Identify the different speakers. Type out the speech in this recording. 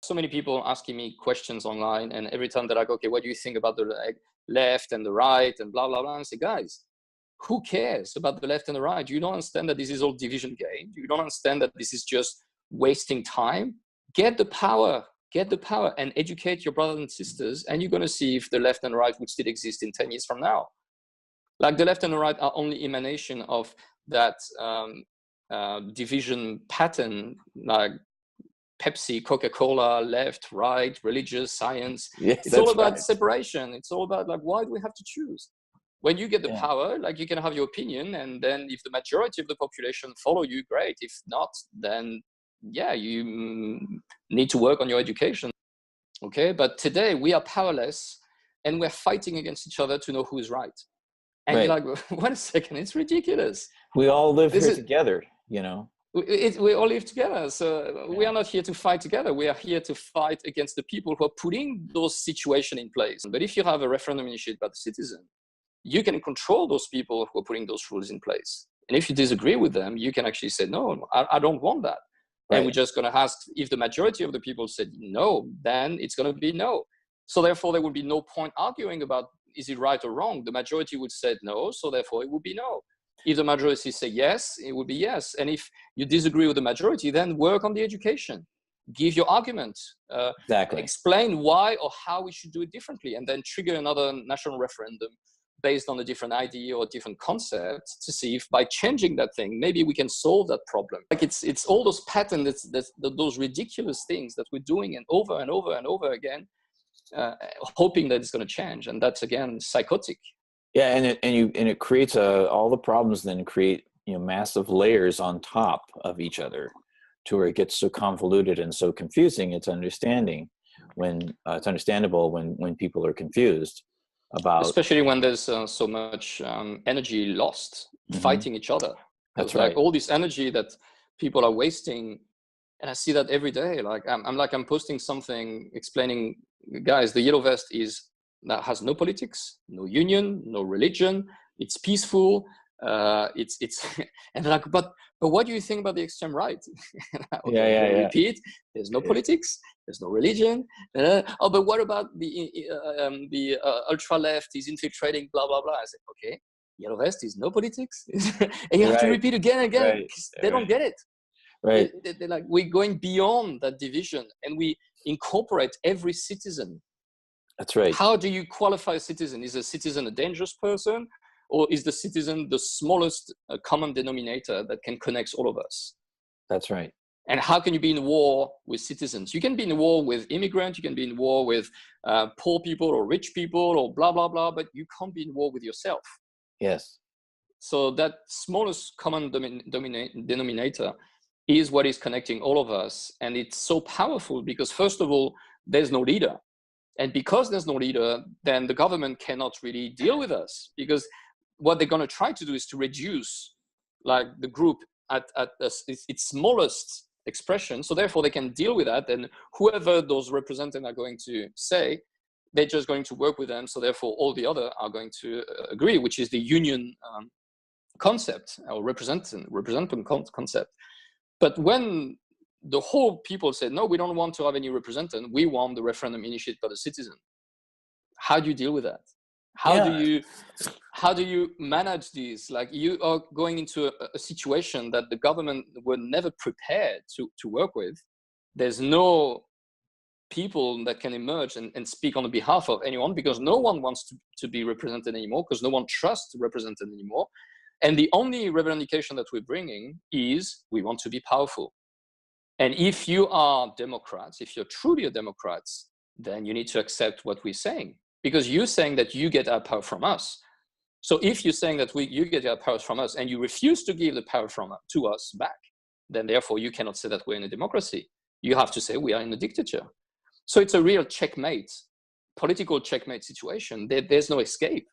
Speaker 1: So many people asking me questions online, and every time they're like, okay, what do you think about the left and the right and blah, blah, blah. And I say, guys, who cares about the left and the right? You don't understand that this is all division game. You don't understand that this is just wasting time. Get the power and educate your brothers and sisters, and you're going to see if the left and the right would still exist in 10 years from now. Like the left and the right are only emanation of that division pattern, like Pepsi, Coca-Cola, left, right, religious, science.
Speaker 2: Yes,
Speaker 1: it's all about separation. It's all about like, why do we have to choose? When you get the power, like you can have your opinion, and then if the majority of the population follow you, great. If not, then yeah, you need to work on your education. Okay, but today we are powerless and we're fighting against each other to know who is right. And you're like, wait a second, it's ridiculous.
Speaker 2: We all live here together, you know.
Speaker 1: We all live together. So we are not here to fight together. We are here to fight against the people who are putting those situations in place. But if you have a referendum initiated by the citizen, you can control those people who are putting those rules in place. And if you disagree with them, you can actually say, no, I don't want that. And we're just going to ask, if the majority of the people said no, then it's going to be no. So therefore, there would be no point arguing about, is it right or wrong? The majority would say no, so therefore it would be no. If the majority say yes, it would be yes. And if you disagree with the majority, then work on the education. Give your argument. Explain why or how we should do it differently, and then trigger another national referendum based on a different idea or different concept to see if by changing that thing, maybe we can solve that problem. Like it's all those patterns, those ridiculous things that we're doing and over and over and over again, hoping that it's going to change. And that's, again, psychotic.
Speaker 2: Yeah, and it creates all the problems then create, you know, massive layers on top of each other, to where it gets so convoluted and so confusing. It's understandable when people are confused about,
Speaker 1: especially when there's so much energy lost fighting each other.
Speaker 2: That's right.
Speaker 1: Like all this energy that people are wasting, and I see that every day. Like I'm posting something explaining, guys, the Yellow Vest has no politics, no union, no religion. It's peaceful. It's and they're like, but what do you think about the extreme right? Repeat. There's no politics. There's no religion. But what about the ultra left is infiltrating? Blah blah blah. I said, okay, Yellow Vest is no politics, and you have to repeat again and again. They don't get it.
Speaker 2: Right.
Speaker 1: They're like, we're going beyond that division, and we incorporate every citizen.
Speaker 2: That's right.
Speaker 1: How do you qualify a citizen? Is a citizen a dangerous person? Or is the citizen the smallest common denominator that can connect all of us?
Speaker 2: That's right.
Speaker 1: And how can you be in war with citizens? You can be in war with immigrants, you can be in war with poor people or rich people or blah, blah, blah, but you can't be in war with yourself.
Speaker 2: Yes.
Speaker 1: So that smallest common denominator is what is connecting all of us. And it's so powerful because, first of all, there's no leader. And because there's no leader, then the government cannot really deal with us, because what they're going to try to do is to reduce like the group at its smallest expression. So therefore they can deal with that. And whoever those representatives are going to say, they're just going to work with them. So therefore all the other are going to agree, which is the union concept or representative concept. But when the whole people said, no, we don't want to have any representative, we want the referendum initiated by the citizen. How do you deal with that? How do you manage this? Like, you are going into a situation that the government were never prepared to work with. There's no people that can emerge and speak on behalf of anyone, because no one wants to be represented anymore, because no one trusts represented anymore. And the only revendication that we're bringing is we want to be powerful. And if you are Democrats, if you're truly a Democrats, then you need to accept what we're saying. Because you're saying that you get our power from us. So if you're saying that you get our power from us and you refuse to give the power to us back, then therefore you cannot say that we're in a democracy. You have to say we are in a dictature. So it's a real checkmate, political checkmate situation. There's no escape.